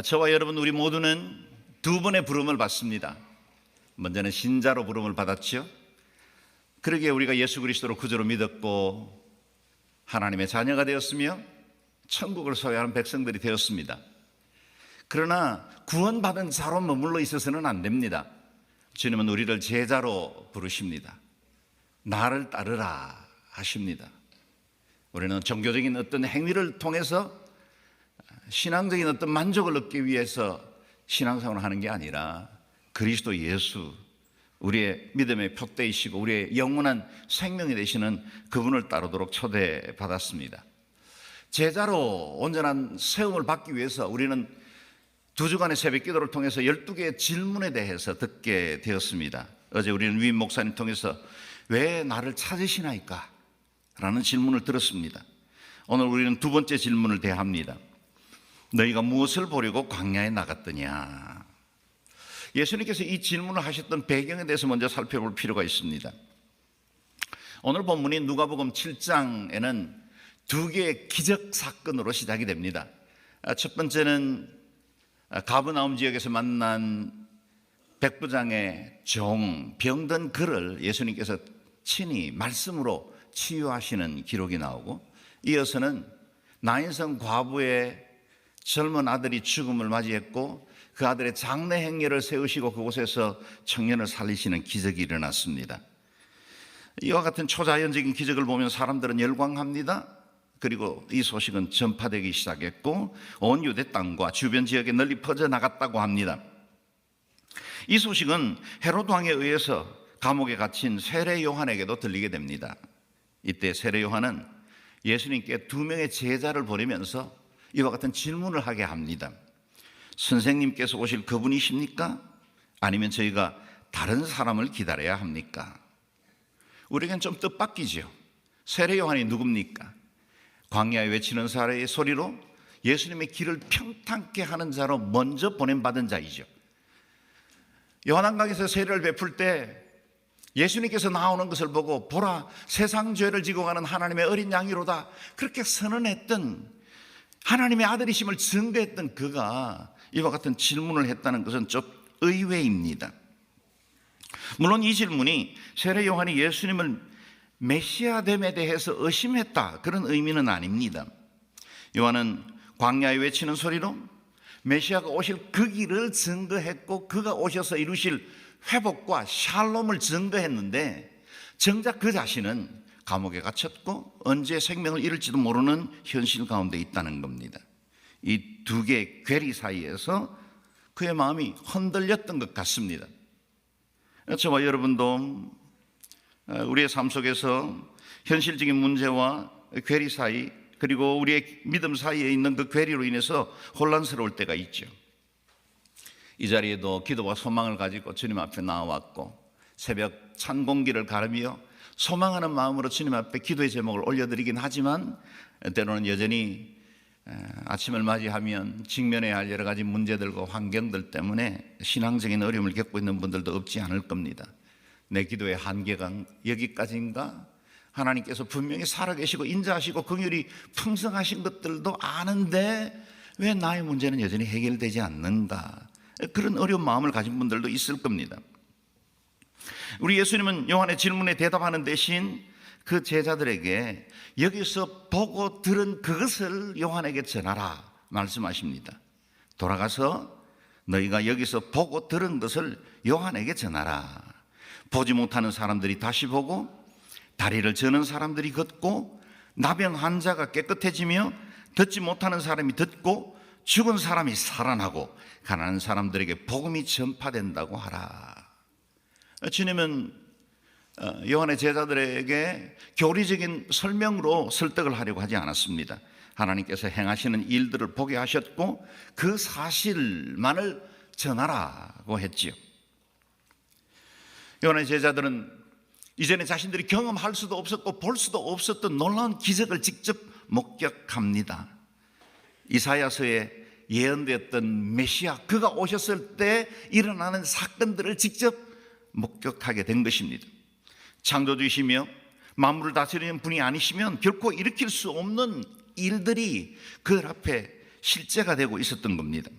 저와 여러분 우리 모두는 두 번의 부름을 받습니다. 먼저는 신자로 부름을 받았죠. 그러기에 우리가 예수 그리스도를 구주로 믿었고 하나님의 자녀가 되었으며 천국을 소유하는 백성들이 되었습니다. 그러나 구원받은 자로 머물러 있어서는 안 됩니다. 주님은 우리를 제자로 부르십니다. 나를 따르라 하십니다. 우리는 종교적인 어떤 행위를 통해서 신앙적인 어떤 만족을 얻기 위해서 신앙생활을 하는 게 아니라 그리스도 예수, 우리의 믿음의 표대이시고 우리의 영원한 생명이 되시는 그분을 따르도록 초대받았습니다. 제자로 온전한 세움을 받기 위해서 우리는 2주간의 새벽 기도를 통해서 12개의 질문에 대해서 듣게 되었습니다. 어제 우리는 위임 목사님 통해서 왜 나를 찾으시나이까? 라는 질문을 들었습니다. 오늘 우리는 두 번째 질문을 대합니다. 너희가 무엇을 보려고 광야에 나갔더냐? 예수님께서 이 질문을 하셨던 배경에 대해서 먼저 살펴볼 필요가 있습니다. 오늘 본문인 누가복음 7장에는 두 개의 기적 사건으로 시작이 됩니다. 첫 번째는 가버나움 지역에서 만난 백부장의 종, 병든 그를 예수님께서 친히 말씀으로 치유하시는 기록이 나오고, 이어서는 나인성 과부의 젊은 아들이 죽음을 맞이했고 그 아들의 장례 행렬을 세우시고 그곳에서 청년을 살리시는 기적이 일어났습니다. 이와 같은 초자연적인 기적을 보면 사람들은 열광합니다. 그리고 이 소식은 전파되기 시작했고 온 유대 땅과 주변 지역에 널리 퍼져나갔다고 합니다. 이 소식은 헤로드 왕에 의해서 감옥에 갇힌 세례 요한에게도 들리게 됩니다. 이때 세례 요한은 예수님께 2명의 제자를 보내면서 이와 같은 질문을 하게 합니다. 선생님께서 오실 그분이십니까? 아니면 저희가 다른 사람을 기다려야 합니까? 우리에겐 좀 뜻밖이죠. 세례 요한이 누굽니까? 광야에 외치는 사람의 소리로 예수님의 길을 평탄케 하는 자로 먼저 보냄받은 자이죠. 요한강에서 세례를 베풀 때 예수님께서 나오는 것을 보고 보라, 세상 죄를 지고 가는 하나님의 어린 양이로다, 그렇게 선언했던, 하나님의 아들이심을 증거했던 그가 이와 같은 질문을 했다는 것은 좀 의외입니다. 물론 이 질문이 세례 요한이 예수님을 메시아됨에 대해서 의심했다, 그런 의미는 아닙니다. 요한은 광야에 외치는 소리로 메시아가 오실 그 길을 증거했고 그가 오셔서 이루실 회복과 샬롬을 증거했는데, 정작 그 자신은 감옥에 갇혔고 언제 생명을 잃을지도 모르는 현실 가운데 있다는 겁니다. 이 두 개의 괴리 사이에서 그의 마음이 흔들렸던 것 같습니다. 저와 여러분도 우리의 삶 속에서 현실적인 문제와 괴리 사이, 그리고 우리의 믿음 사이에 있는 그 괴리로 인해서 혼란스러울 때가 있죠. 이 자리에도 기도와 소망을 가지고 주님 앞에 나와왔고 새벽 찬 공기를 가르며 소망하는 마음으로 주님 앞에 기도의 제목을 올려드리긴 하지만, 때로는 여전히 아침을 맞이하면 직면해야 할 여러 가지 문제들과 환경들 때문에 신앙적인 어려움을 겪고 있는 분들도 없지 않을 겁니다. 내 기도의 한계가 여기까지인가? 하나님께서 분명히 살아계시고 인자하시고 긍휼이 풍성하신 것들도 아는데 왜 나의 문제는 여전히 해결되지 않는가? 그런 어려운 마음을 가진 분들도 있을 겁니다. 우리 예수님은 요한의 질문에 대답하는 대신 그 제자들에게 여기서 보고 들은 그것을 요한에게 전하라 말씀하십니다. 돌아가서 너희가 여기서 보고 들은 것을 요한에게 전하라. 보지 못하는 사람들이 다시 보고, 다리를 저는 사람들이 걷고, 나병 환자가 깨끗해지며, 듣지 못하는 사람이 듣고, 죽은 사람이 살아나고, 가난한 사람들에게 복음이 전파된다고 하라. 주님은 요한의 제자들에게 교리적인 설명으로 설득을 하려고 하지 않았습니다. 하나님께서 행하시는 일들을 보게 하셨고 그 사실만을 전하라고 했지요. 요한의 제자들은 이전에 자신들이 경험할 수도 없었고 볼 수도 없었던 놀라운 기적을 직접 목격합니다. 이사야서에 예언되었던 메시아, 그가 오셨을 때 일어나는 사건들을 직접 목격하게 된 것입니다. 창조주이시며 만물을 다스리는 분이 아니시면 결코 일으킬 수 없는 일들이 그 앞에 실제가 되고 있었던 겁니다.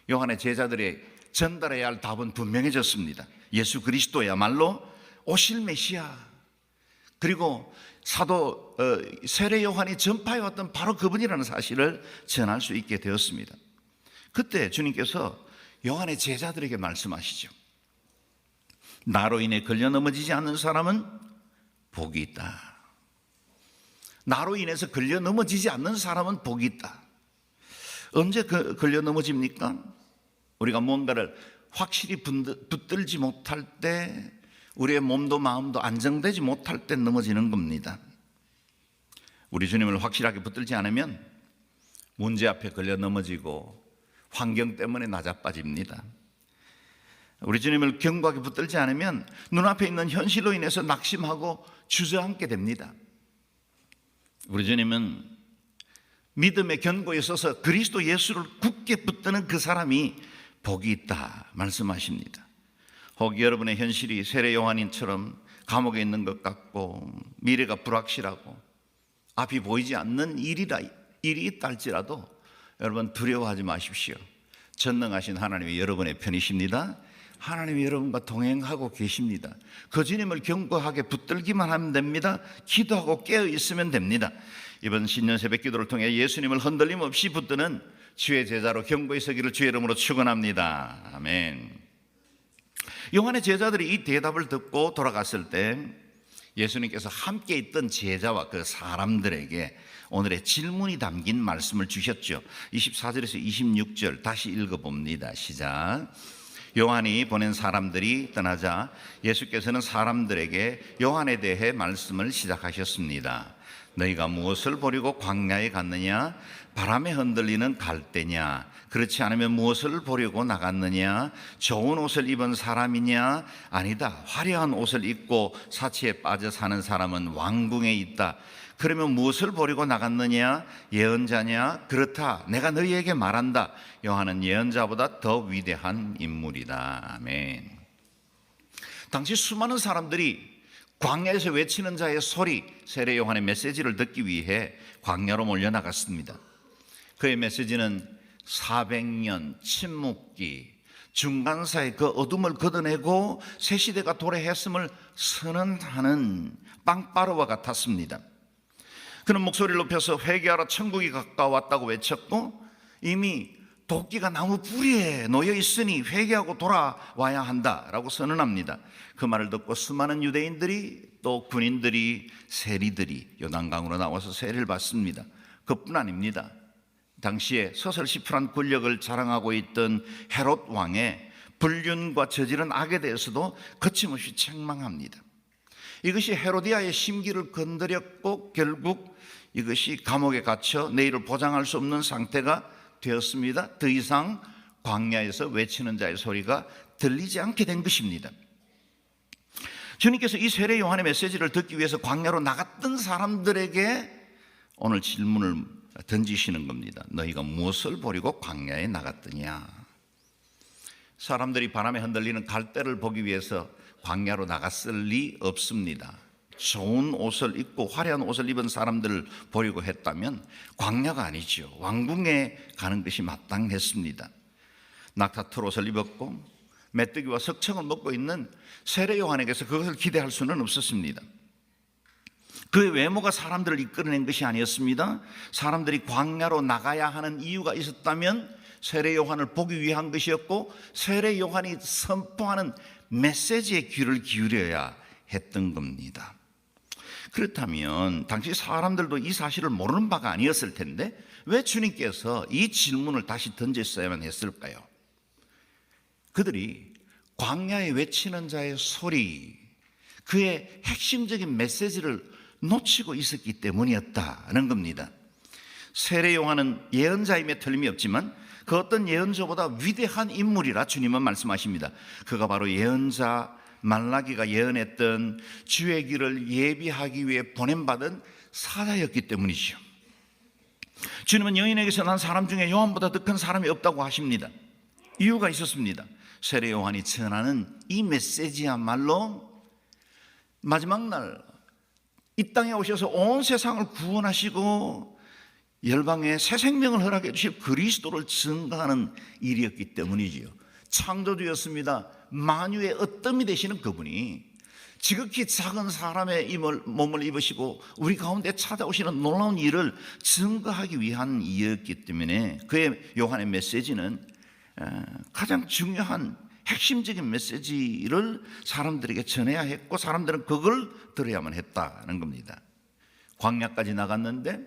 요한의 제자들이 전달해야 할 답은 분명해졌습니다. 예수 그리스도야말로 오실 메시아, 그리고 사도 세례 요한이 전파해왔던 바로 그분이라는 사실을 전할 수 있게 되었습니다. 그때 주님께서 요한의 제자들에게 말씀하시죠. 나로 인해 걸려 넘어지지 않는 사람은 복이 있다. 나로 인해서 걸려 넘어지지 않는 사람은 복이 있다. 언제 걸려 넘어집니까? 우리가 뭔가를 확실히 붙들지 못할 때, 우리의 몸도 마음도 안정되지 못할 때 넘어지는 겁니다. 우리 주님을 확실하게 붙들지 않으면 문제 앞에 걸려 넘어지고 환경 때문에 낮아빠집니다. 우리 주님을 견고하게 붙들지 않으면 눈앞에 있는 현실로 인해서 낙심하고 주저앉게 됩니다. 우리 주님은 믿음의 견고에 서서 그리스도 예수를 굳게 붙드는 그 사람이 복이 있다 말씀하십니다. 혹 여러분의 현실이 세례 요한인처럼 감옥에 있는 것 같고 미래가 불확실하고 앞이 보이지 않는 일이 있다 할지라도 여러분 두려워하지 마십시오. 전능하신 하나님이 여러분의 편이십니다. 하나님이 여러분과 동행하고 계십니다. 그 주님을 견고하게 붙들기만 하면 됩니다. 기도하고 깨어 있으면 됩니다. 이번 신년 새벽 기도를 통해 예수님을 흔들림 없이 붙드는 주의 제자로 견고히 서기를 주의 이름으로 축원합니다. 아멘. 요한의 제자들이 이 대답을 듣고 돌아갔을 때 예수님께서 함께 있던 제자와 그 사람들에게 오늘의 질문이 담긴 말씀을 주셨죠. 24절에서 26절 다시 읽어봅니다. 시작. 요한이 보낸 사람들이 떠나자 예수께서는 사람들에게 요한에 대해 말씀을 시작하셨습니다. 너희가 무엇을 보려고 광야에 갔느냐? 바람에 흔들리는 갈대냐? 그렇지 않으면 무엇을 보려고 나갔느냐? 좋은 옷을 입은 사람이냐? 아니다. 화려한 옷을 입고 사치에 빠져 사는 사람은 왕궁에 있다. 그러면 무엇을 보려고 나갔느냐? 예언자냐? 그렇다. 내가 너희에게 말한다. 요한은 예언자보다 더 위대한 인물이다. 아멘. 당시 수많은 사람들이 광야에서 외치는 자의 소리, 세례 요한의 메시지를 듣기 위해 광야로 몰려나갔습니다. 그의 메시지는 400년 침묵기, 중간사의 그 어둠을 걷어내고 새 시대가 도래했음을 선언하는 빵빠르와 같았습니다. 그는 목소리를 높여서 회개하라, 천국이 가까웠다고 외쳤고 이미 도끼가 나무 뿌리에 놓여 있으니 회개하고 돌아와야 한다라고 선언합니다. 그 말을 듣고 수많은 유대인들이 또 군인들이 세리들이 요단강으로 나와서 세례를 받습니다. 그뿐 아닙니다. 당시에 서설시풀한 권력을 자랑하고 있던 헤롯 왕의 불륜과 저지른 악에 대해서도 거침없이 책망합니다. 이것이 헤로디아의 심기를 건드렸고 결국 이것이 감옥에 갇혀 내일을 보장할 수 없는 상태가 되었습니다. 더 이상 광야에서 외치는 자의 소리가 들리지 않게 된 것입니다. 주님께서 이 세례 요한의 메시지를 듣기 위해서 광야로 나갔던 사람들에게 오늘 질문을 던지시는 겁니다. 너희가 무엇을 보려고 광야에 나갔더냐? 사람들이 바람에 흔들리는 갈대를 보기 위해서 광야로 나갔을 리 없습니다. 좋은 옷을 입고 화려한 옷을 입은 사람들을 보려고 했다면 광야가 아니죠. 왕궁에 가는 것이 마땅했습니다. 낙타털 옷을 입었고 메뚜기와 석청을 먹고 있는 세례 요한에게서 그것을 기대할 수는 없었습니다. 그의 외모가 사람들을 이끌어낸 것이 아니었습니다. 사람들이 광야로 나가야 하는 이유가 있었다면 세례 요한을 보기 위한 것이었고 세례 요한이 선포하는 메시지에 귀를 기울여야 했던 겁니다. 그렇다면 당시 사람들도 이 사실을 모르는 바가 아니었을 텐데 왜 주님께서 이 질문을 다시 던졌어야만 했을까요? 그들이 광야에 외치는 자의 소리, 그의 핵심적인 메시지를 놓치고 있었기 때문이었다는 겁니다. 세례 요한은 예언자임에 틀림이 없지만 그 어떤 예언자보다 위대한 인물이라 주님은 말씀하십니다. 그가 바로 예언자 말라기가 예언했던 주의 길을 예비하기 위해 보냄받은 사자였기 때문이죠. 주님은 여인에게서 난 사람 중에 요한보다 더 큰 사람이 없다고 하십니다. 이유가 있었습니다. 세례 요한이 전하는 이 메시지야말로 마지막 날 이 땅에 오셔서 온 세상을 구원하시고 열방에 새 생명을 허락해 주실 그리스도를 증거하는 일이었기 때문이지요. 창조주였습니다. 만유의 어뜸이 되시는 그분이 지극히 작은 사람의 몸을 입으시고 우리 가운데 찾아오시는 놀라운 일을 증거하기 위한 일이었기 때문에 그의 요한의 메시지는 가장 중요한 핵심적인 메시지를 사람들에게 전해야 했고 사람들은 그걸 들어야만 했다는 겁니다. 광야까지 나갔는데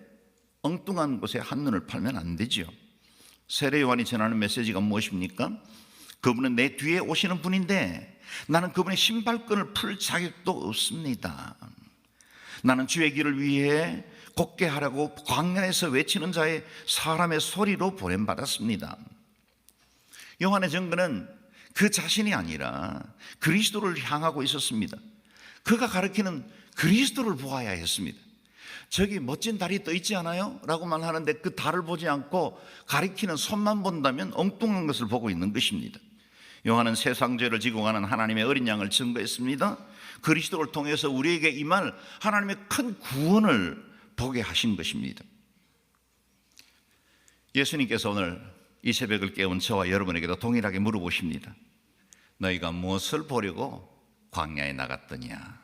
엉뚱한 곳에 한눈을 팔면 안 되죠. 세례 요한이 전하는 메시지가 무엇입니까? 그분은 내 뒤에 오시는 분인데 나는 그분의 신발끈을 풀 자격도 없습니다. 나는 주의 길을 위해 곱게 하라고 광야에서 외치는 자의 사람의 소리로 보냄받았습니다. 요한의 증거는 그 자신이 아니라 그리스도를 향하고 있었습니다. 그가 가르치는 그리스도를 보아야 했습니다. 저기 멋진 달이 떠 있지 않아요? 라고 말하는데 그 달을 보지 않고 가리키는 손만 본다면 엉뚱한 것을 보고 있는 것입니다. 요한은 세상 죄를 지고 가는 하나님의 어린 양을 증거했습니다. 그리스도를 통해서 우리에게 임할 하나님의 큰 구원을 보게 하신 것입니다. 예수님께서 오늘 이 새벽을 깨운 저와 여러분에게도 동일하게 물어보십니다. 너희가 무엇을 보려고 광야에 나갔더냐?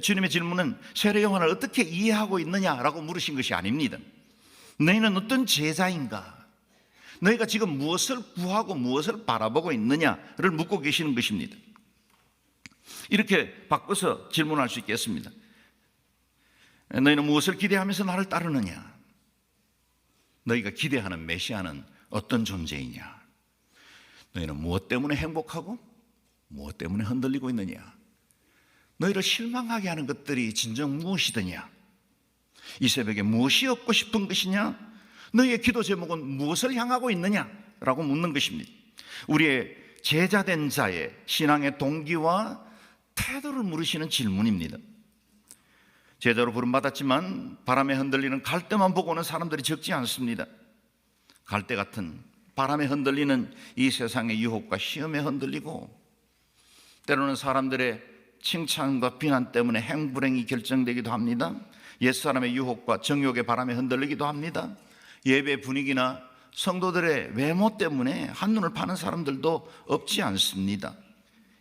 주님의 질문은 세례 요한을 어떻게 이해하고 있느냐라고 물으신 것이 아닙니다. 너희는 어떤 제자인가? 너희가 지금 무엇을 구하고 무엇을 바라보고 있느냐를 묻고 계시는 것입니다. 이렇게 바꿔서 질문할 수 있겠습니다. 너희는 무엇을 기대하면서 나를 따르느냐? 너희가 기대하는 메시아는 어떤 존재이냐? 너희는 무엇 때문에 행복하고 무엇 때문에 흔들리고 있느냐? 너희를 실망하게 하는 것들이 진정 무엇이더냐? 이 새벽에 무엇이 얻고 싶은 것이냐? 너희의 기도 제목은 무엇을 향하고 있느냐라고 묻는 것입니다. 우리의 제자된 자의 신앙의 동기와 태도를 물으시는 질문입니다. 제자로 부름받았지만 바람에 흔들리는 갈대만 보고 오는 사람들이 적지 않습니다. 갈대 같은 바람에 흔들리는 이 세상의 유혹과 시험에 흔들리고 때로는 사람들의 칭찬과 비난 때문에 행불행이 결정되기도 합니다. 옛사람의 유혹과 정욕의 바람에 흔들리기도 합니다. 예배 분위기나 성도들의 외모 때문에 한눈을 파는 사람들도 없지 않습니다.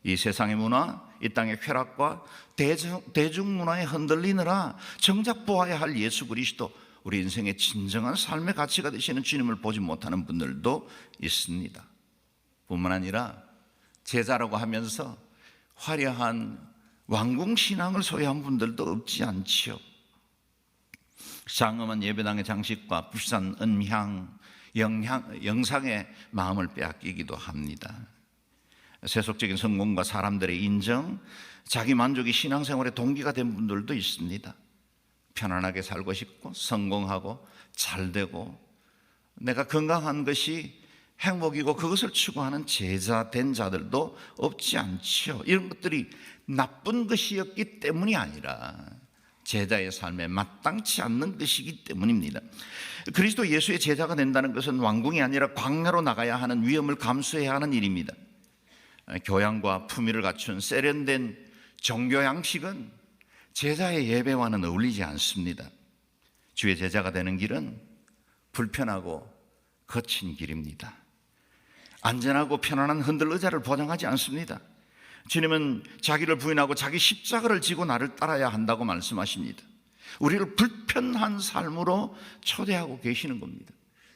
이 세상의 문화, 이 땅의 쾌락과 대중문화에 흔들리느라 정작 보아야 할 예수 그리스도, 우리 인생의 진정한 삶의 가치가 되시는 주님을 보지 못하는 분들도 있습니다. 뿐만 아니라 제자라고 하면서 화려한 왕궁신앙을 소유한 분들도 없지 않지요. 장엄한 예배당의 장식과 비싼 음향, 영상의 마음을 빼앗기기도 합니다. 세속적인 성공과 사람들의 인정, 자기 만족이 신앙생활의 동기가 된 분들도 있습니다. 편안하게 살고 싶고 성공하고 잘되고 내가 건강한 것이 행복이고 그것을 추구하는 제자된 자들도 없지 않지요. 이런 것들이 나쁜 것이었기 때문이 아니라 제자의 삶에 마땅치 않는 것이기 때문입니다. 그리스도 예수의 제자가 된다는 것은 왕궁이 아니라 광야로 나가야 하는 위험을 감수해야 하는 일입니다. 교양과 품위를 갖춘 세련된 종교 양식은 제자의 예배와는 어울리지 않습니다. 주의 제자가 되는 길은 불편하고 거친 길입니다. 안전하고 편안한 흔들 의자를 보장하지 않습니다. 주님은 자기를 부인하고 자기 십자가를 지고 나를 따라야 한다고 말씀하십니다. 우리를 불편한 삶으로 초대하고 계시는 겁니다.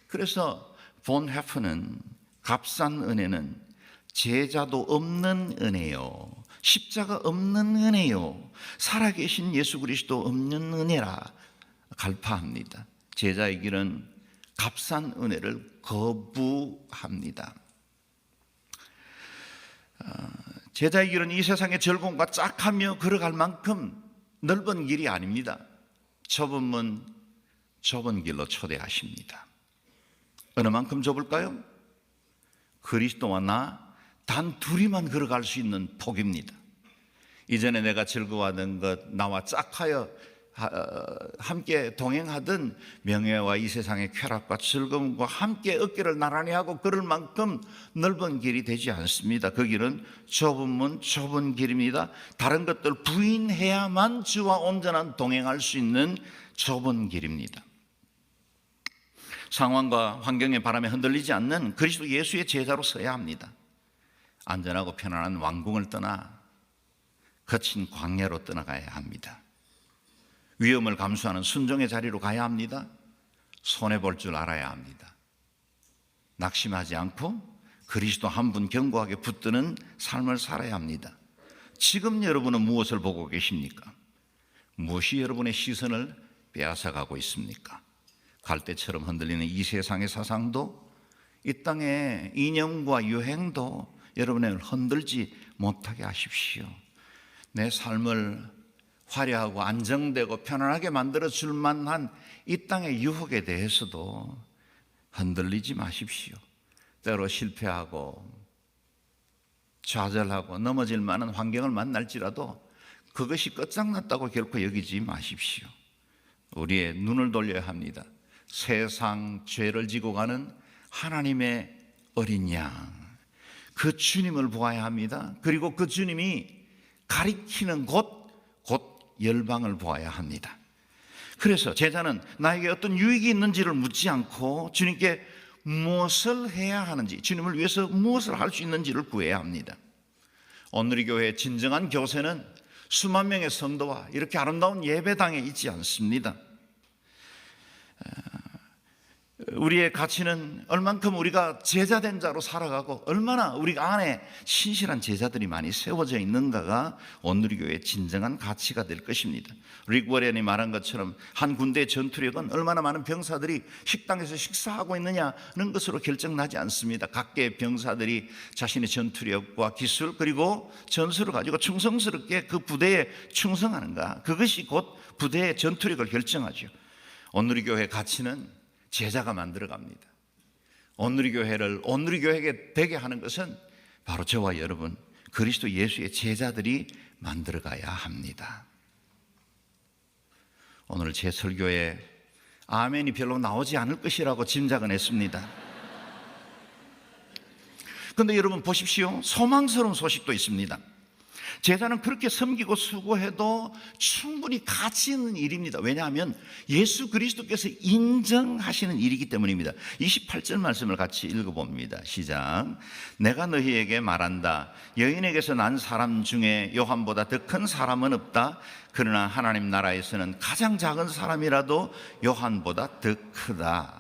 그래서 본헤프는 값싼 은혜는 제자도 없는 은혜요, 십자가 없는 은혜요, 살아계신 예수 그리스도 없는 은혜라 갈파합니다. 제자의 길은 값싼 은혜를 거부합니다. 제자의 길은 이 세상의 즐거움과 짝하며 걸어갈 만큼 넓은 길이 아닙니다. 좁은 문, 좁은 길로 초대하십니다. 어느 만큼 좁을까요? 그리스도와 나 단 둘이만 걸어갈 수 있는 폭입니다. 이전에 내가 즐거워하던 것, 나와 짝하여 함께 동행하던 명예와 이 세상의 쾌락과 즐거움과 함께 어깨를 나란히 하고 걸을 만큼 넓은 길이 되지 않습니다. 그 길은 좁은 문, 좁은 길입니다. 다른 것들 부인해야만 주와 온전한 동행할 수 있는 좁은 길입니다. 상황과 환경의 바람에 흔들리지 않는 그리스도 예수의 제자로 서야 합니다. 안전하고 편안한 왕궁을 떠나 거친 광야로 떠나가야 합니다. 위험을 감수하는 순종의 자리로 가야 합니다. 손해볼 줄 알아야 합니다. 낙심하지 않고 그리스도 한 분 견고하게 붙드는 삶을 살아야 합니다. 지금 여러분은 무엇을 보고 계십니까? 무엇이 여러분의 시선을 빼앗아가고 있습니까? 갈대처럼 흔들리는 이 세상의 사상도, 이 땅의 이념과 유행도 여러분을 흔들지 못하게 하십시오. 내 삶을 화려하고 안정되고 편안하게 만들어줄 만한 이 땅의 유혹에 대해서도 흔들리지 마십시오. 때로 실패하고 좌절하고 넘어질 만한 환경을 만날지라도 그것이 끝장났다고 결코 여기지 마십시오. 우리의 눈을 돌려야 합니다. 세상 죄를 지고 가는 하나님의 어린 양, 그 주님을 보아야 합니다. 그리고 그 주님이 가리키는 곳, 곧 열방을 보아야 합니다. 그래서 제자는 나에게 어떤 유익이 있는지를 묻지 않고 주님께 무엇을 해야 하는지, 주님을 위해서 무엇을 할 수 있는지를 구해야 합니다. 오늘의 교회의 진정한 교세는 수만 명의 성도와 이렇게 아름다운 예배당에 있지 않습니다. 우리의 가치는 얼만큼 우리가 제자된 자로 살아가고 얼마나 우리가 안에 신실한 제자들이 많이 세워져 있는가가 오늘의 교회의 진정한 가치가 될 것입니다. 릭 워렌이 말한 것처럼 한 군대의 전투력은 얼마나 많은 병사들이 식당에서 식사하고 있느냐는 것으로 결정나지 않습니다. 각계의 병사들이 자신의 전투력과 기술 그리고 전술을 가지고 충성스럽게 그 부대에 충성하는가, 그것이 곧 부대의 전투력을 결정하죠. 오늘의 교회의 가치는 제자가 만들어갑니다. 오늘의 교회를 오늘의 교회에 되게 하는 것은 바로 저와 여러분 그리스도 예수의 제자들이 만들어가야 합니다. 오늘 제 설교에 아멘이 별로 나오지 않을 것이라고 짐작은 했습니다. 그런데 여러분 보십시오. 소망스러운 소식도 있습니다. 제자는 그렇게 섬기고 수고해도 충분히 가치 있는 일입니다. 왜냐하면 예수 그리스도께서 인정하시는 일이기 때문입니다. 28절 말씀을 같이 읽어봅니다. 시작. 내가 너희에게 말한다. 여인에게서 난 사람 중에 요한보다 더 큰 사람은 없다. 그러나 하나님 나라에서는 가장 작은 사람이라도 요한보다 더 크다.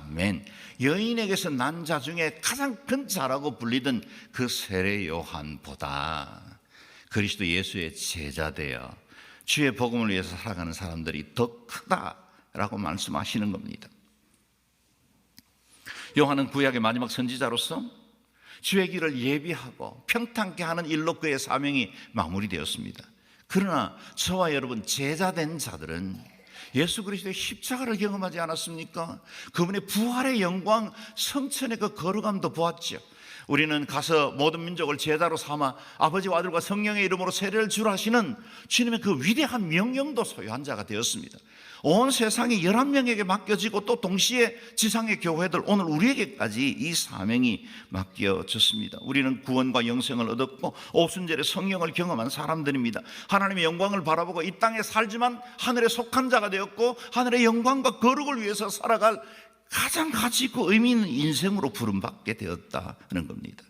아멘. 여인에게서 난 자 중에 가장 큰 자라고 불리던 그 세례 요한보다 그리스도 예수의 제자되어 주의 복음을 위해서 살아가는 사람들이 더 크다라고 말씀하시는 겁니다. 요한은 구약의 마지막 선지자로서 주의 길을 예비하고 평탄케 하는 일로 그의 사명이 마무리되었습니다. 그러나 저와 여러분 제자된 자들은 예수 그리스도의 십자가를 경험하지 않았습니까? 그분의 부활의 영광, 성천의 그 거룩함도 보았죠. 우리는 가서 모든 민족을 제자로 삼아 아버지와 아들과 성령의 이름으로 세례를 주라 하시는 주님의 그 위대한 명령도 소유한 자가 되었습니다. 온 세상이 11명에게 맡겨지고 또 동시에 지상의 교회들, 오늘 우리에게까지 이 사명이 맡겨졌습니다. 우리는 구원과 영생을 얻었고 오순절에 성령을 경험한 사람들입니다. 하나님의 영광을 바라보고 이 땅에 살지만 하늘에 속한 자가 되었고 하늘의 영광과 거룩을 위해서 살아갈 가장 가치 있고 의미 있는 인생으로 부름받게 되었다는 겁니다.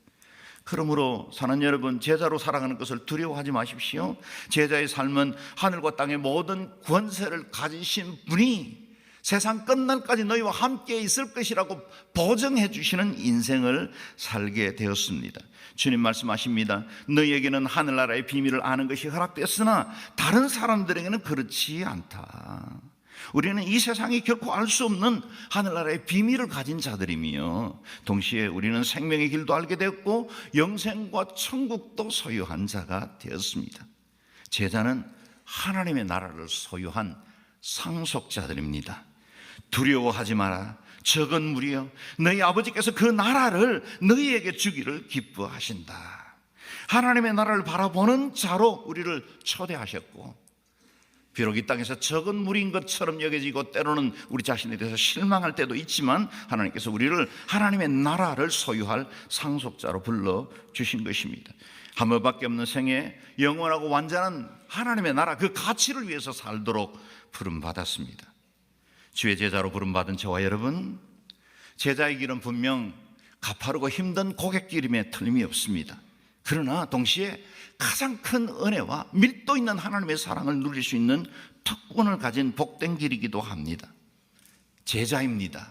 그러므로 사는 여러분, 제자로 살아가는 것을 두려워하지 마십시오. 제자의 삶은 하늘과 땅의 모든 권세를 가지신 분이 세상 끝날까지 너희와 함께 있을 것이라고 보증해 주시는 인생을 살게 되었습니다. 주님 말씀하십니다. 너희에게는 하늘나라의 비밀을 아는 것이 허락됐으나 다른 사람들에게는 그렇지 않다. 우리는 이 세상이 결코 알 수 없는 하늘나라의 비밀을 가진 자들이며 동시에 우리는 생명의 길도 알게 되었고 영생과 천국도 소유한 자가 되었습니다. 제자는 하나님의 나라를 소유한 상속자들입니다. 두려워하지 마라. 적은 무리여, 너희 아버지께서 그 나라를 너희에게 주기를 기뻐하신다. 하나님의 나라를 바라보는 자로 우리를 초대하셨고 비록 이 땅에서 적은 무리인 것처럼 여겨지고 때로는 우리 자신에 대해서 실망할 때도 있지만 하나님께서 우리를 하나님의 나라를 소유할 상속자로 불러주신 것입니다. 한 번밖에 없는 생에 영원하고 완전한 하나님의 나라, 그 가치를 위해서 살도록 부름받았습니다. 주의 제자로 부름받은 저와 여러분, 제자의 길은 분명 가파르고 힘든 고갯길임에 틀림이 없습니다. 그러나 동시에 가장 큰 은혜와 밀도 있는 하나님의 사랑을 누릴 수 있는 특권을 가진 복된 길이기도 합니다. 제자입니다.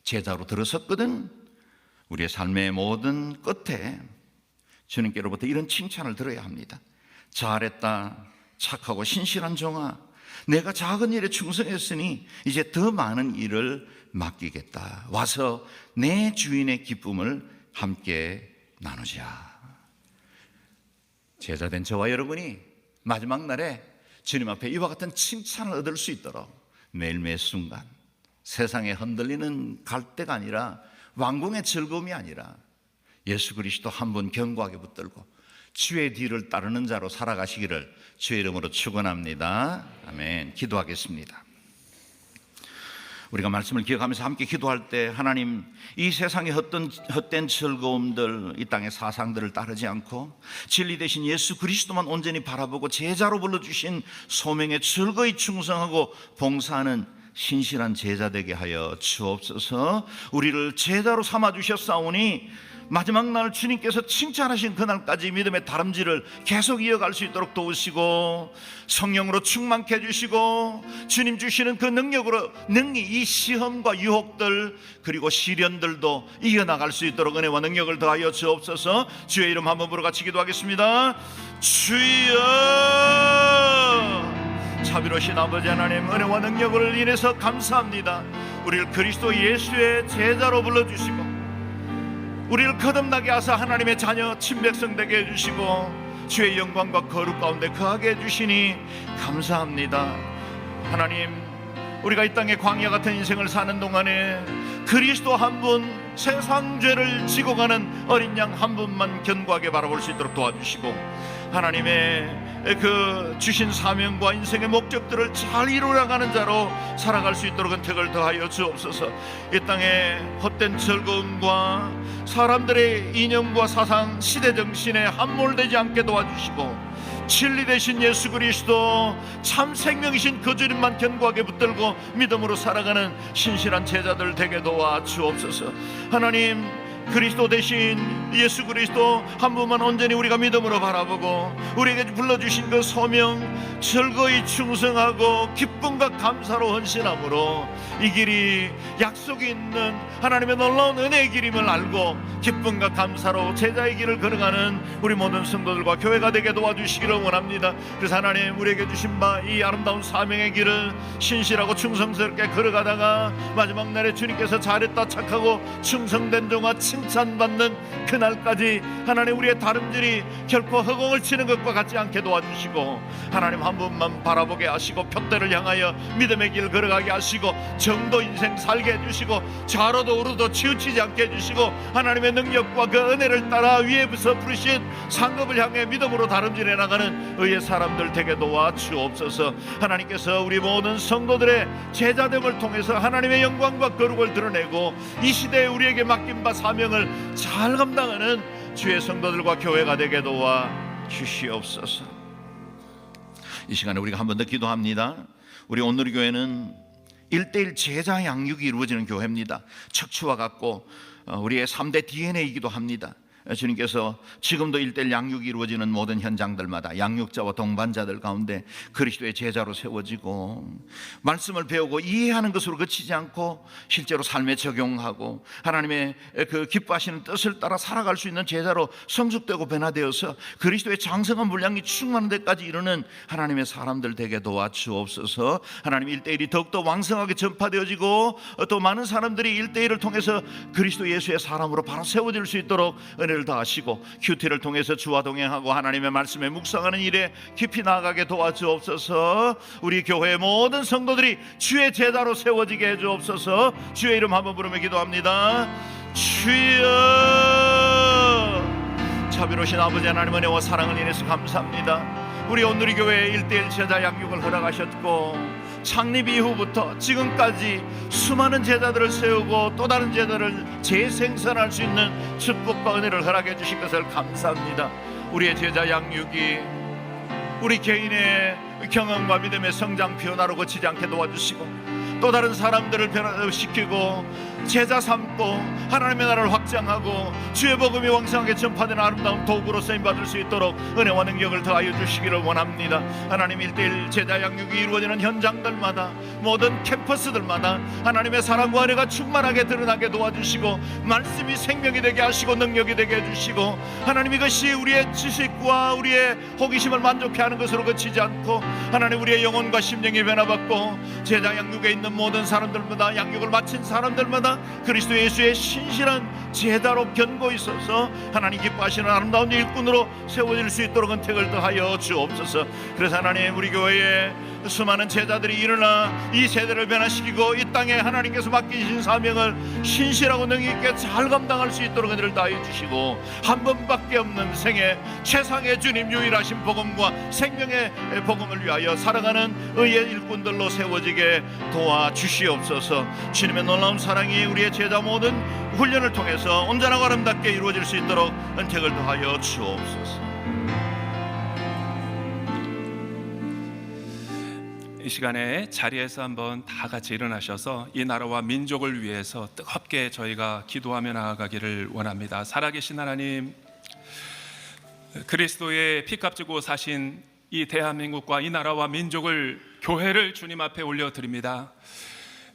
제자로 들어섰거든 우리의 삶의 모든 끝에 주님께로부터 이런 칭찬을 들어야 합니다. 잘했다, 착하고 신실한 종아, 내가 작은 일에 충성했으니 이제 더 많은 일을 맡기겠다. 와서 내 주인의 기쁨을 함께 나누자. 제자된 저와 여러분이 마지막 날에 주님 앞에 이와 같은 칭찬을 얻을 수 있도록 매일 매 순간 세상에 흔들리는 갈대가 아니라 왕궁의 즐거움이 아니라 예수 그리스도 한 분 견고하게 붙들고 주의 뒤를 따르는 자로 살아가시기를 주의 이름으로 축원합니다. 아멘. 기도하겠습니다. 우리가 말씀을 기억하면서 함께 기도할 때 하나님, 이 세상의 헛된 즐거움들, 이 땅의 사상들을 따르지 않고 진리 대신 예수 그리스도만 온전히 바라보고 제자로 불러주신 소명에 즐거이 충성하고 봉사하는 신실한 제자 되게 하여 주옵소서. 우리를 제자로 삼아주셨사오니 마지막 날 주님께서 칭찬하신 그날까지 믿음의 다름질을 계속 이어갈 수 있도록 도우시고 성령으로 충만케 해주시고 주님 주시는 그 능력으로 능히 이 시험과 유혹들 그리고 시련들도 이겨나갈 수 있도록 은혜와 능력을 더하여 주옵소서. 주의 이름 한번 부르 같이 기도하겠습니다. 주여, 자비로우신 아버지 하나님, 은혜와 능력을 인해서 감사합니다. 우리를 그리스도 예수의 제자로 불러주시고 우리를 거듭나게 하사 하나님의 자녀 친백성 되게 해주시고 주의 영광과 거룩 가운데 거하게 해주시니 감사합니다. 하나님, 우리가 이 땅에 광야 같은 인생을 사는 동안에 그리스도 한 분, 세상 죄를 지고 가는 어린 양 한 분만 견고하게 바라볼 수 있도록 도와주시고 하나님의 그 주신 사명과 인생의 목적들을 잘 이루어가는 자로 살아갈 수 있도록 은택을 더하여 주옵소서. 이 땅에 헛된 즐거움과 사람들의 이념과 사상, 시대 정신에 함몰되지 않게 도와주시고 진리 되신 예수 그리스도 참 생명이신 그 주님만 견고하게 붙들고 믿음으로 살아가는 신실한 제자들 되게 도와 주옵소서. 하나님, 그리스도 대신 예수 그리스도 한 분만 온전히 우리가 믿음으로 바라보고 우리에게 불러주신 그 소명 즐거이 충성하고 기쁨과 감사로 헌신함으로 이 길이 약속이 있는 하나님의 놀라운 은혜의 길임을 알고 기쁨과 감사로 제자의 길을 걸어가는 우리 모든 성도들과 교회가 되게 도와주시기를 원합니다. 그래서 하나님, 우리에게 주신 바 이 아름다운 사명의 길을 신실하고 충성스럽게 걸어가다가 마지막 날에 주님께서 잘했다, 착하고 충성된 종아 칭찬받는 그날까지 하나님, 우리의 다름질이 결코 허공을 치는 것과 같지 않게 도와주시고 하나님 한 분만 바라보게 하시고 표대를 향하여 믿음의 길 걸어가게 하시고 정도 인생 살게 해주시고 좌로도 우로도 치우치지 않게 해주시고 하나님의 능력과 그 은혜를 따라 위에서 부르신 상급을 향해 믿음으로 다름질해 나가는 의의 사람들 되게 도와 주옵소서. 하나님께서 우리 모든 성도들의 제자됨을 통해서 하나님의 영광과 거룩을 드러내고 이 시대에 우리에게 맡긴 바 사명을 잘 감당하는 주의 성도들과 교회가 되게 도와 주시옵소서. 이 시간에 우리가 한 번 더 기도합니다. 우리 오늘 교회는 1:1 제자 양육이 이루어지는 교회입니다. 척추와 같고 우리의 3대 DNA이기도 합니다. 주님께서 지금도 1:1 양육이 이루어지는 모든 현장들마다 양육자와 동반자들 가운데 그리스도의 제자로 세워지고 말씀을 배우고 이해하는 것으로 그치지 않고 실제로 삶에 적용하고 하나님의 그 기뻐하시는 뜻을 따라 살아갈 수 있는 제자로 성숙되고 변화되어서 그리스도의 장성한 분량이 충만한 데까지 이르는 하나님의 사람들 되게 도와주옵소서. 하나님, 1:1이 더욱더 왕성하게 전파되어지고 또 많은 사람들이 1:1을 통해서 그리스도 예수의 사람으로 바로 세워질 수 있도록 은혜를 다하시고 큐티를 통해서 주와 동행하고 하나님의 말씀에 묵상하는 일에 깊이 나아가게 도와주옵소서. 우리 교회의 모든 성도들이 주의 제자로 세워지게 해주옵소서. 주의 이름 한번 부르며 기도합니다. 주여, 자비로우신 아버지 하나님, 은혜와 사랑을 인해서 감사합니다. 우리 온누리 교회에 1:1 제자 양육을 허락하셨고 창립 이후부터 지금까지 수많은 제자들을 세우고 또 다른 제자를 재생산할 수 있는 축복과 은혜를 허락해 주신 것을 감사합니다. 우리의 제자 양육이 우리 개인의 경험과 믿음의 성장 변화로 거치지 않게 도와주시고 또 다른 사람들을 변화시키고 제자 삼고 하나님의 나라를 확장하고 주의 복음이 왕성하게 전파되는 아름다운 도구로 쓰임받을 수 있도록 은혜와 능력을 더하여 주시기를 원합니다. 하나님, 1:1 제자 양육이 이루어지는 현장들마다, 모든 캠퍼스들마다 하나님의 사랑과 은혜가 충만하게 드러나게 도와주시고, 말씀이 생명이 되게 하시고 능력이 되게 해주시고, 하나님, 이것이 우리의 지식과 우리의 호기심을 만족해 하는 것으로 그치지 않고 하나님, 우리의 영혼과 심령이 변화받고 제자 양육에 있는 모든 사람들마다, 양육을 마친 사람들마다 그리스도 예수의 신실한 제자로 견고히 있어서 하나님 기뻐하시는 아름다운 일꾼으로 세워질 수 있도록 은택을 더하여 주옵소서. 그래서 하나님, 우리 교회에 수많은 제자들이 일어나 이 세대를 변화시키고 이 땅에 하나님께서 맡기신 사명을 신실하고 능히 있게 잘 감당할 수 있도록 은혜를 다해 주시고, 한 번밖에 없는 생애 최상의 주님 유일하신 복음과 생명의 복음을 위하여 살아가는 의의 일꾼들로 세워지게 도와주시옵소서. 주님의 놀라운 사랑이 우리의 제자 모든 훈련을 통해서 온전하고 아름답게 이루어질 수 있도록 은택을 더하여 주옵소서. 이 시간에 자리에서 한번 다 같이 일어나셔서 이 나라와 민족을 위해서 뜨겁게 저희가 기도하며 나아가기를 원합니다. 살아계신 하나님, 그리스도의 피값 주고 사신 이 대한민국과 이 나라와 민족을, 교회를 주님 앞에 올려드립니다.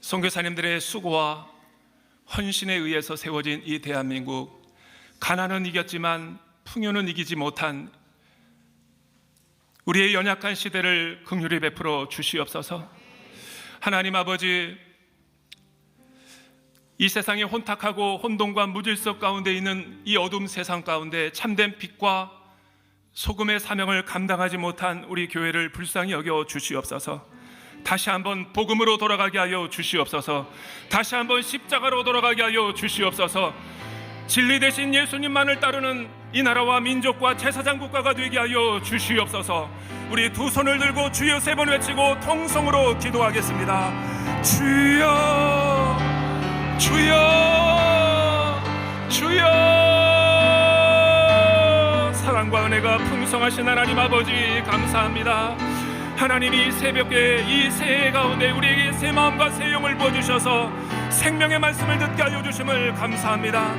선교사님들의 수고와 헌신에 의해서 세워진 이 대한민국, 가난은 이겼지만 풍요는 이기지 못한 우리의 연약한 시대를 긍휼히 베풀어 주시옵소서. 하나님 아버지, 이 세상에 혼탁하고 혼돈과 무질서 가운데 있는 이 어둠 세상 가운데 참된 빛과 소금의 사명을 감당하지 못한 우리 교회를 불쌍히 여겨 주시옵소서. 다시 한번 복음으로 돌아가게 하여 주시옵소서. 다시 한번 십자가로 돌아가게 하여 주시옵소서. 진리 대신 예수님만을 따르는 이 나라와 민족과 제사장 국가가 되게 하여 주시옵소서. 우리 두 손을 들고 주여 3번 외치고 통성으로 기도하겠습니다. 주여, 주여, 주여. 사랑과 은혜가 풍성하신 하나님 아버지, 감사합니다. 하나님이 새벽에 이 새해 가운데 우리에게 새 마음과 새 영을 부어주셔서 생명의 말씀을 듣게 하여 주심을 감사합니다.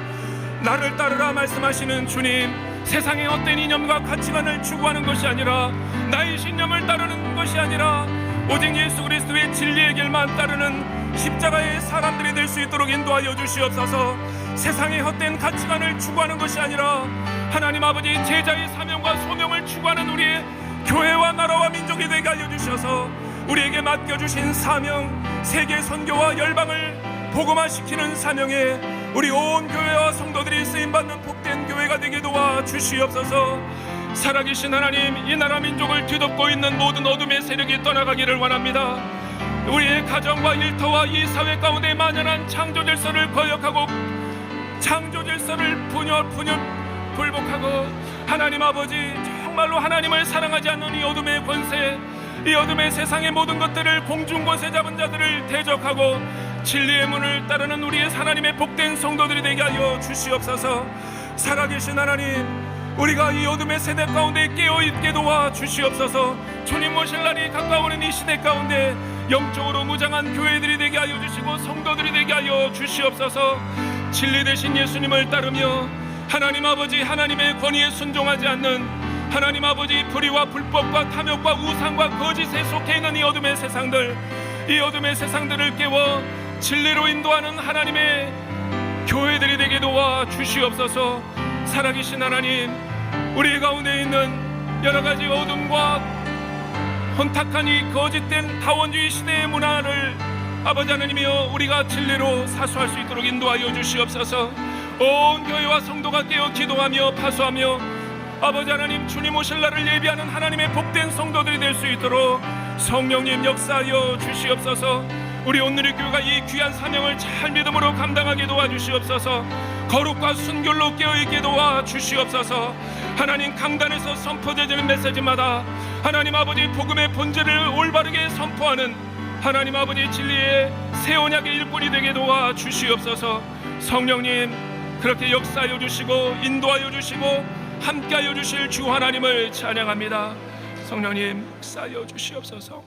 나를 따르라 말씀하시는 주님, 세상의 헛된 이념과 가치관을 추구하는 것이 아니라, 나의 신념을 따르는 것이 아니라 오직 예수 그리스도의 진리의 길만 따르는 십자가의 사람들이 될 수 있도록 인도하여 주시옵소서. 세상의 헛된 가치관을 추구하는 것이 아니라 하나님 아버지 제자의 사명과 소명을 추구하는 우리의 교회와 나라와 민족이 되게 하여 주셔서 우리에게 맡겨주신 사명, 세계 선교와 열방을 복음화시키는 사명에 우리 온 교회와 성도들이 쓰임받는 복된 교회가 되게 도와 주시옵소서. 살아계신 하나님, 이 나라 민족을 뒤덮고 있는 모든 어둠의 세력이 떠나가기를 원합니다. 우리의 가정과 일터와 이 사회 가운데 만연한 창조 질서를 거역하고 창조 질서를 불복하고 하나님 아버지, 정말로 하나님을 사랑하지 않는 이 어둠의 권세, 이 어둠의 세상의 모든 것들을 공중 권세 잡은 자들을 대적하고 진리의 문을 따르는 우리의 하나님의 복된 성도들이 되게 하여 주시옵소서. 살아계신 하나님, 우리가 이 어둠의 세대 가운데 깨어있게 도와 주시옵소서. 주님 오실 날이 가까우는 이 시대 가운데 영적으로 무장한 교회들이 되게 하여 주시고 성도들이 되게 하여 주시옵소서. 진리 되신 예수님을 따르며 하나님 아버지, 하나님의 권위에 순종하지 않는 하나님 아버지, 불의와 불법과 탐욕과 우상과 거짓에 속해 있는 이 어둠의 세상들, 이 어둠의 세상들을 깨워 진리로 인도하는 하나님의 교회들이 되게 도와 주시옵소서. 살아계신 하나님, 우리 가운데 있는 여러 가지 어둠과 혼탁한 이 거짓된 다원주의 시대의 문화를 아버지 하나님이여 우리가 진리로 사수할 수 있도록 인도하여 주시옵소서. 온 교회와 성도가 깨어 기도하며 파수하며 아버지 하나님, 주님 오실 날을 예비하는 하나님의 복된 성도들이 될 수 있도록 성령님 역사하여 주시옵소서. 우리 오늘의 교회가 이 귀한 사명을 잘 믿음으로 감당하게 도와주시옵소서. 거룩과 순결로 깨어있게 도와주시옵소서. 하나님, 강단에서 선포되는 메시지마다 하나님 아버지 복음의 본질을 올바르게 선포하는 하나님 아버지 진리의 새 언약의 일꾼이 되게 도와주시옵소서. 성령님, 그렇게 역사하여 주시고 인도하여 주시고 함께하여 주실 주 하나님을 찬양합니다. 성령님, 역사하여 주시옵소서.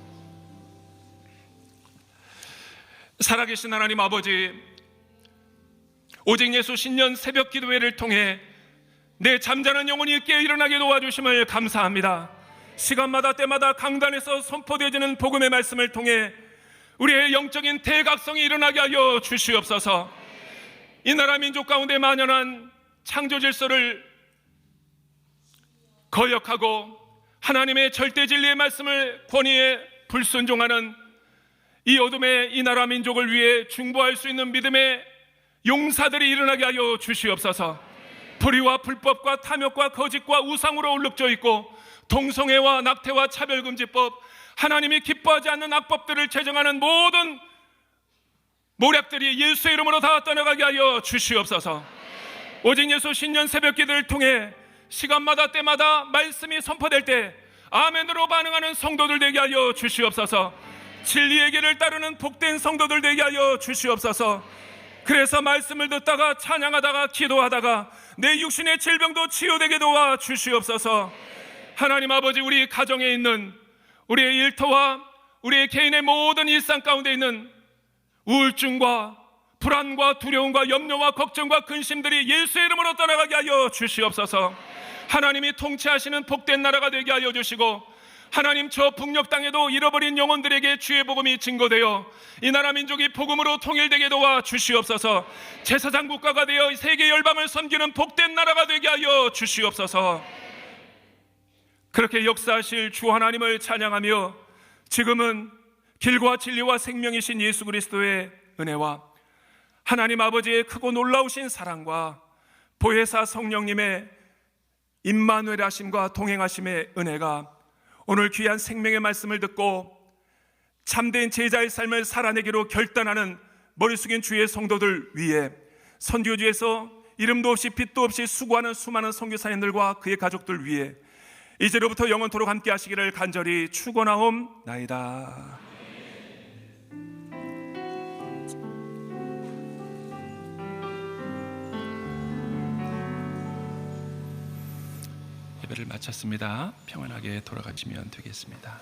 살아계신 하나님 아버지, 오직 예수 신년 새벽 기도회를 통해 내 잠자는 영혼이 깨어 일어나게 도와주심을 감사합니다. 시간마다 때마다 강단에서 선포되어지는 복음의 말씀을 통해 우리의 영적인 대각성이 일어나게 하여 주시옵소서. 이 나라 민족 가운데 만연한 창조 질서를 거역하고 하나님의 절대 진리의 말씀을 권위에 불순종하는 이 어둠의 이 나라 민족을 위해 중보할 수 있는 믿음의 용사들이 일어나게 하여 주시옵소서. 불의와 불법과 탐욕과 거짓과 우상으로 울룩져 있고 동성애와 낙태와 차별금지법, 하나님이 기뻐하지 않는 악법들을 제정하는 모든 모략들이 예수의 이름으로 다 떠나가게 하여 주시옵소서. 오직 예수 신년 새벽 기도를 통해 시간마다 때마다 말씀이 선포될 때 아멘으로 반응하는 성도들 되게 하여 주시옵소서. 진리의 길을 따르는 복된 성도들 되게 하여 주시옵소서. 그래서 말씀을 듣다가 찬양하다가 기도하다가 내 육신의 질병도 치유되게 도와 주시옵소서. 하나님 아버지, 우리 가정에 있는 우리의 일터와 우리의 개인의 모든 일상 가운데 있는 우울증과 불안과 두려움과 염려와 걱정과 근심들이 예수의 이름으로 떠나가게 하여 주시옵소서. 하나님이 통치하시는 복된 나라가 되게 하여 주시고, 하나님 저 북녘 땅에도 잃어버린 영혼들에게 주의 복음이 증거되어 이 나라 민족이 복음으로 통일되게 도와 주시옵소서. 제사장 국가가 되어 세계 열방을 섬기는 복된 나라가 되게 하여 주시옵소서. 그렇게 역사하실 주 하나님을 찬양하며 지금은 길과 진리와 생명이신 예수 그리스도의 은혜와 하나님 아버지의 크고 놀라우신 사랑과 보혜사 성령님의 임마누엘 하심과 동행하심의 은혜가 오늘 귀한 생명의 말씀을 듣고 참된 제자의 삶을 살아내기로 결단하는 머리 숙인 주의 성도들 위에, 선교지에서 이름도 없이 빛도 없이 수고하는 수많은 선교사님들과 그의 가족들 위에 이제로부터 영원토록 함께 하시기를 간절히 축원하옵나이다. 예배를 마쳤습니다. 평안하게 돌아가시면 되겠습니다.